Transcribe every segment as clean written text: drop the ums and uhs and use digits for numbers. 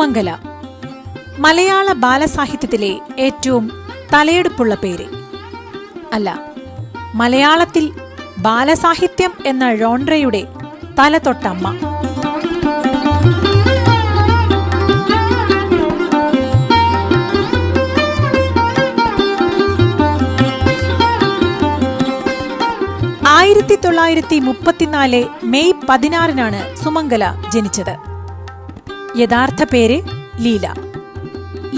സുമംഗല മലയാള ബാലസാഹിത്യത്തിലെ ഏറ്റവും തലയെടുപ്പുള്ള പേര്. അല്ല, മലയാളത്തിൽ ബാലസാഹിത്യം എന്ന ജോൺറയുടെ തലതൊട്ടമ്മ. ആയിരത്തി 1934 മെയ് 16 സുമംഗല ജനിച്ചത്. യഥാർത്ഥ പേര്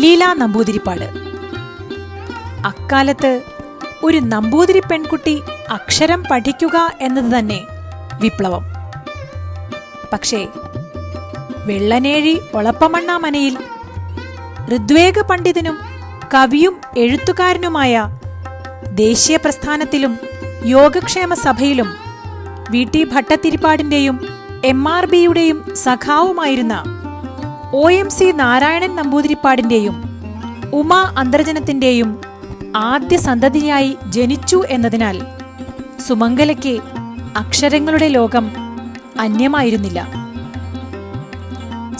ലീല നമ്പൂതിരിപ്പാട്. അക്കാലത്ത് ഒരു നമ്പൂതിരി പെൺകുട്ടി അക്ഷരം പഠിക്കുക എന്നത് തന്നെ വിപ്ലവം. പക്ഷേ വെള്ളനേഴി ഒളപ്പമണ്ണാമനയിൽ ഋഗ്വേദ പണ്ഡിതനും കവിയും എഴുത്തുകാരനുമായ ദേശീയ പ്രസ്ഥാനത്തിലും യോഗക്ഷേമ സഭയിലും വി.ടി. ഭട്ടതിരിപ്പാടിന്റെയും MRBയുടെയും സഖാവുമായിരുന്ന OMC നാരായണൻ നമ്പൂതിരിപ്പാടിന്റെയും ഉമാ അന്തർജനത്തിന്റെയും ആദ്യ സന്തതിയായി ജനിച്ചു എന്നതിനാൽ സുമംഗലയ്ക്ക് അക്ഷരങ്ങളുടെ ലോകം അന്യമായിരുന്നില്ല.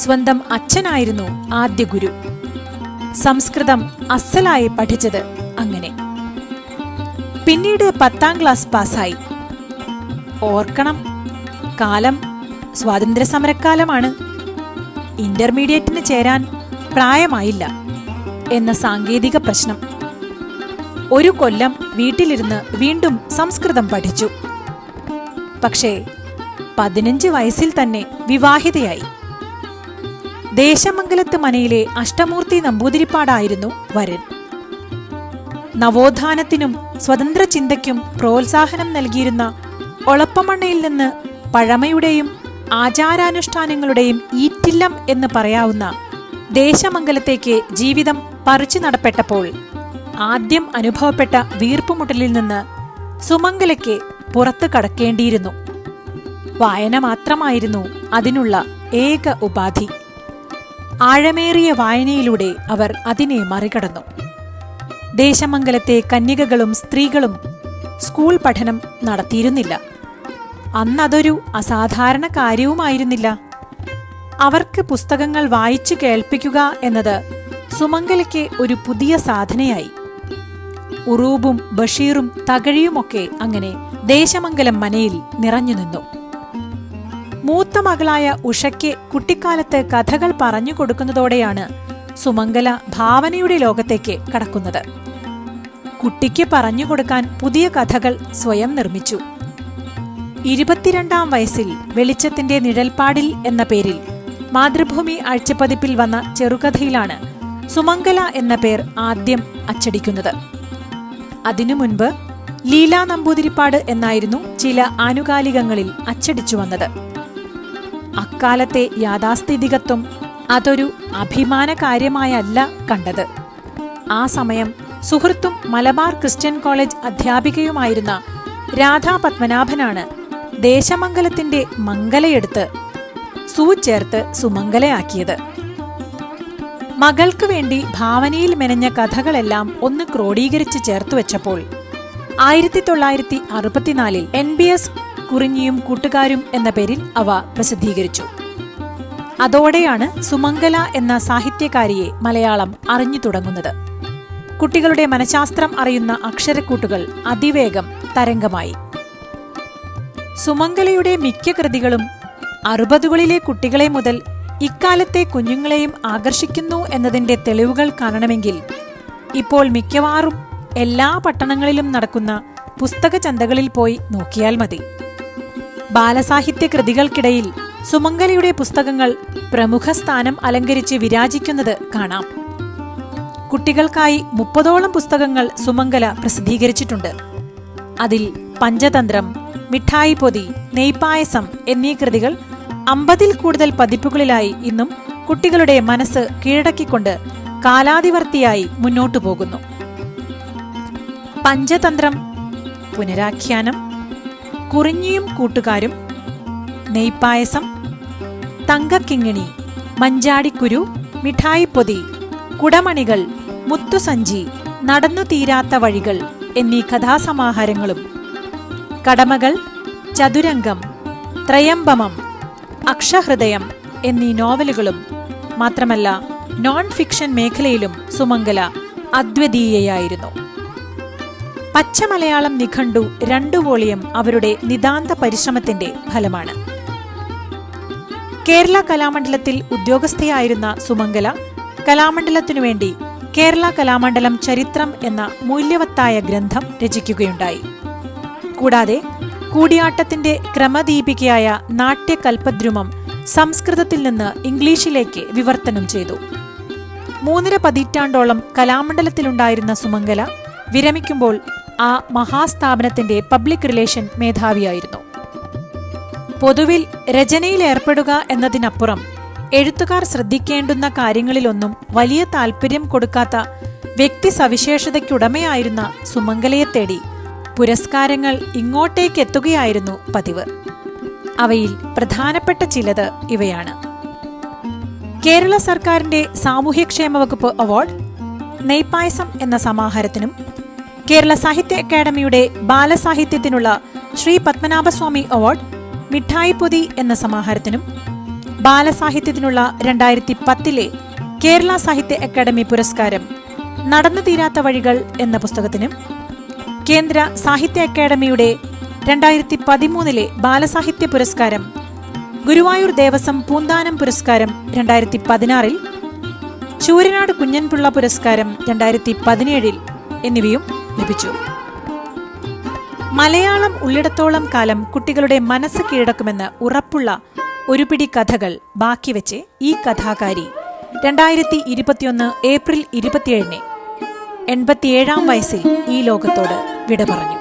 സ്വന്തം അച്ഛനായിരുന്നു ആദ്യ ഗുരു. സംസ്കൃതം അസ്സലായി പഠിച്ചത് അങ്ങനെ. പിന്നീട് 10ാം ക്ലാസ് പാസ്സായി. ഓർക്കണം, കാലം സ്വാതന്ത്ര്യസമരക്കാലമാണ്. ഇന്റർമീഡിയറ്റിന് ചേരാൻ പ്രായമായില്ല എന്ന സാങ്കേതിക പ്രശ്നം. ഒരു കൊല്ലം വീട്ടിലിരുന്ന് വീണ്ടും സംസ്കൃതം പഠിച്ചു. പക്ഷേ 15 വയസ്സിൽ തന്നെ വിവാഹിതയായി. ദേശമംഗലത്ത് മനയിലെ അഷ്ടമൂർത്തി നമ്പൂതിരിപ്പാടായിരുന്നു വരൻ. നവോത്ഥാനത്തിനും സ്വതന്ത്ര ചിന്തയ്ക്കും പ്രോത്സാഹനം നൽകിയിരുന്ന ഒളപ്പമണ്ണയിൽ നിന്ന് പഴമയുടെയും ആചാരാനുഷ്ഠാനങ്ങളുടെയും ഈറ്റില്ലം എന്ന് പറയാവുന്ന ദേശമംഗലത്തേക്ക് ജീവിതം പറിച്ചു നടപ്പെട്ടപ്പോൾ ആദ്യം അനുഭവപ്പെട്ട വീർപ്പുമുട്ടലിൽ നിന്ന് സുമംഗലയ്ക്ക് പുറത്തു കടക്കേണ്ടിയിരുന്നു. വായന മാത്രമായിരുന്നു അതിനുള്ള ഏക ഉപാധി. ആഴമേറിയ വായനയിലൂടെ അവർ അതിനെ മറികടന്നു. ദേശമംഗലത്തെ കന്യകകളും സ്ത്രീകളും സ്കൂൾ പഠനം നടത്തിയിരുന്നില്ല. അന്നതൊരു അസാധാരണ കാര്യവുമായിരുന്നില്ല. അവർക്ക് പുസ്തകങ്ങൾ വായിച്ചു കേൾപ്പിക്കുക എന്നത് സുമംഗലയ്ക്ക് ഒരു പുതിയ സാധനയായി. ഉറൂബും ബഷീറും തകഴിയുമൊക്കെ അങ്ങനെ ദേശമംഗലം മനയിൽ നിറഞ്ഞുനിന്നു. മൂത്ത മകളായ ഉഷയ്ക്ക് കുട്ടിക്കാലത്ത് കഥകൾ പറഞ്ഞു കൊടുക്കുന്നതോടെയാണ് സുമംഗല ഭാവനയുടെ ലോകത്തേക്ക് കടക്കുന്നത്. കുട്ടിക്ക് പറഞ്ഞുകൊടുക്കാൻ പുതിയ കഥകൾ സ്വയം നിർമ്മിച്ചു. 22ാം വയസ്സിൽ വെളിച്ചത്തിന്റെ നിഴൽപ്പാടിൽ എന്ന പേരിൽ മാതൃഭൂമി ആഴ്ചപ്പതിപ്പിൽ വന്ന ചെറുകഥയിലാണ് സുമംഗല എന്ന പേർ ആദ്യം അച്ചടിക്കുന്നത്. അതിനു മുൻപ് ലീലാ നമ്പൂതിരിപ്പാട് എന്നായിരുന്നു ചില ആനുകാലികങ്ങളിൽ അച്ചടിച്ചു വന്നത്. അക്കാലത്തെ യാഥാസ്ഥിതികത്വം അതൊരു അഭിമാന കാര്യമായല്ല കണ്ടത്. ആ സമയം സുഹൃത്തും മലബാർ ക്രിസ്ത്യൻ കോളേജ് അധ്യാപികയുമായിരുന്ന രാധാ പത്മനാഭനാണ് ദേശമംഗലത്തിന്റെ മംഗലയെടുത്ത് ചേർത്ത് സുമംഗലയാക്കിയത്. മകൾക്ക് വേണ്ടി ഭാവനയിൽ മെനഞ്ഞ കഥകളെല്ലാം ഒന്ന് ക്രോഡീകരിച്ച് ചേർത്തുവെച്ചപ്പോൾ 1964 NBS കുറിഞ്ഞിയും കൂട്ടുകാരും എന്ന പേരിൽ അവ പ്രസിദ്ധീകരിച്ചു. അതോടെയാണ് സുമംഗല എന്ന സാഹിത്യകാരിയെ മലയാളം അറിഞ്ഞു തുടങ്ങുന്നത്. കുട്ടികളുടെ മനഃശാസ്ത്രം അറിയുന്ന അക്ഷരക്കൂട്ടുകൾ അതിവേഗം തരംഗമായി. സുമംഗലയുടെ മിക്ക കൃതികളും 60കളിലെ കുട്ടികളെ മുതൽ ഇക്കാലത്തെ കുഞ്ഞുങ്ങളെയും ആകർഷിക്കുന്നു എന്നതിന്റെ തെളിവുകൾ കാണണമെങ്കിൽ ഇപ്പോൾ മിക്കവാറും എല്ലാ പട്ടണങ്ങളിലും നടക്കുന്ന പുസ്തക ചന്തകളിൽ പോയി നോക്കിയാൽ മതി. ബാലസാഹിത്യ കൃതികൾക്കിടയിൽ സുമംഗലയുടെ പുസ്തകങ്ങൾ പ്രമുഖ സ്ഥാനം അലങ്കരിച്ച് വിരാജിക്കുന്നത് കാണാം. കുട്ടികൾക്കായി 30ഓളം പുസ്തകങ്ങൾ സുമംഗല പ്രസിദ്ധീകരിച്ചിട്ടുണ്ട്. അതിൽ പഞ്ചതന്ത്രം, മിഠായി പൊതി, നെയ്പായസം എന്നീ കൃതികൾ 50ൽ കൂടുതൽ പതിപ്പുകളിലായി ഇന്നും കുട്ടികളുടെ മനസ്സ് കീഴടക്കിക്കൊണ്ട് കാലാതിവർത്തിയായി മുന്നോട്ടു പോകുന്നു. പഞ്ചതന്ത്രം, പുനരാഖ്യാനം, കുറിഞ്ഞിയും കൂട്ടുകാരും, നെയ്പായസം, തങ്കക്കിങ്ങിണി, മഞ്ചാടിക്കുരു, മിഠായിപ്പൊതി, കുടമണികൾ, മുത്തുസഞ്ചി, നടന്നു തീരാത്ത വഴികൾ എന്നീ കഥാസമാഹാരങ്ങളും, കടമകൾ, ചതുരംഗം, ത്രയംബമം, അക്ഷഹൃദയം എന്നീ നോവലുകളും മാത്രമല്ല നോൺ ഫിക്ഷൻ മേഖലയിലും സുമംഗല അദ്വിതീയയായിരുന്നു. പച്ചമലയാളം നിഘണ്ടു 2 വോളിയം അവരുടെ നിതാന്ത പരിശ്രമത്തിന്റെ ഫലമാണ്. കേരള കലാമണ്ഡലത്തിൽ ഉദ്യോഗസ്ഥയായിരുന്ന സുമംഗല കലാമണ്ഡലത്തിനുവേണ്ടി കേരള കലാമണ്ഡലം ചരിത്രം എന്ന മൂല്യവത്തായ ഗ്രന്ഥം രചിക്കുകയുണ്ടായി. കൂടാതെ കൂടിയാട്ടത്തിന്റെ ക്രമദീപികയായ നാട്യകൽപദ്രുമം സംസ്കൃതത്തിൽ നിന്ന് ഇംഗ്ലീഷിലേക്ക് വിവർത്തനം ചെയ്തു. 3.5 പതിറ്റാണ്ടോളം കലാമണ്ഡലത്തിലുണ്ടായിരുന്ന സുമംഗല വിരമിക്കുമ്പോൾ ആ മഹാസ്ഥാപനത്തിന്റെ പബ്ലിക് റിലേഷൻ മേധാവിയായിരുന്നു. പൊതുവിൽ രചനയിൽ ഏർപ്പെടുക എന്നതിനപ്പുറം എഴുത്തുകാർ ശ്രദ്ധിക്കേണ്ടുന്ന കാര്യങ്ങളിലൊന്നും വലിയ താൽപര്യം കൊടുക്കാത്ത വ്യക്തി സവിശേഷതയ്ക്കുടമയായിരുന്ന സുമംഗലയെ തേടി പുരസ്കാരങ്ങൾ ഇങ്ങോട്ടേക്കെത്തുകയായിരുന്നു പതിവ്. അവയിൽ പ്രധാനപ്പെട്ട ചിലത് ഇവയാണ്: കേരള സർക്കാരിന്റെ സാമൂഹ്യക്ഷേമ വകുപ്പ് അവാർഡ് നെയ്പായസം എന്ന സമാഹാരത്തിനും, കേരള സാഹിത്യ അക്കാദമിയുടെ ബാലസാഹിത്യത്തിനുള്ള ശ്രീ പത്മനാഭസ്വാമി അവാർഡ് മിഠായിപ്പൊതി എന്ന സമാഹാരത്തിനും, ബാലസാഹിത്യത്തിനുള്ള 2010 കേരള സാഹിത്യ അക്കാദമി പുരസ്കാരം നടന്നു തീരാത്ത വഴികൾ എന്ന പുസ്തകത്തിനും, കേന്ദ്ര സാഹിത്യ അക്കാദമിയുടെ 2013 ബാലസാഹിത്യ പുരസ്കാരം, ഗുരുവായൂർ ദേവസ്വം പൂന്താനം പുരസ്കാരം 2016, ശൂരനാട് കുഞ്ഞൻപിള്ള പുരസ്കാരം 2017 എന്നിവയും ലഭിച്ചു. മലയാളം ഉള്ളിടത്തോളം കാലം കുട്ടികളുടെ മനസ്സ് കീഴടക്കുമെന്ന് ഉറപ്പുള്ള ഒരു പിടി കഥകൾ ബാക്കിവെച്ച് ഈ കഥാകാരി 2021 ഏപ്രിൽ 27 87-ാം വയസ്സിൽ ഈ ലോകത്തോട് വിട പറഞ്ഞു.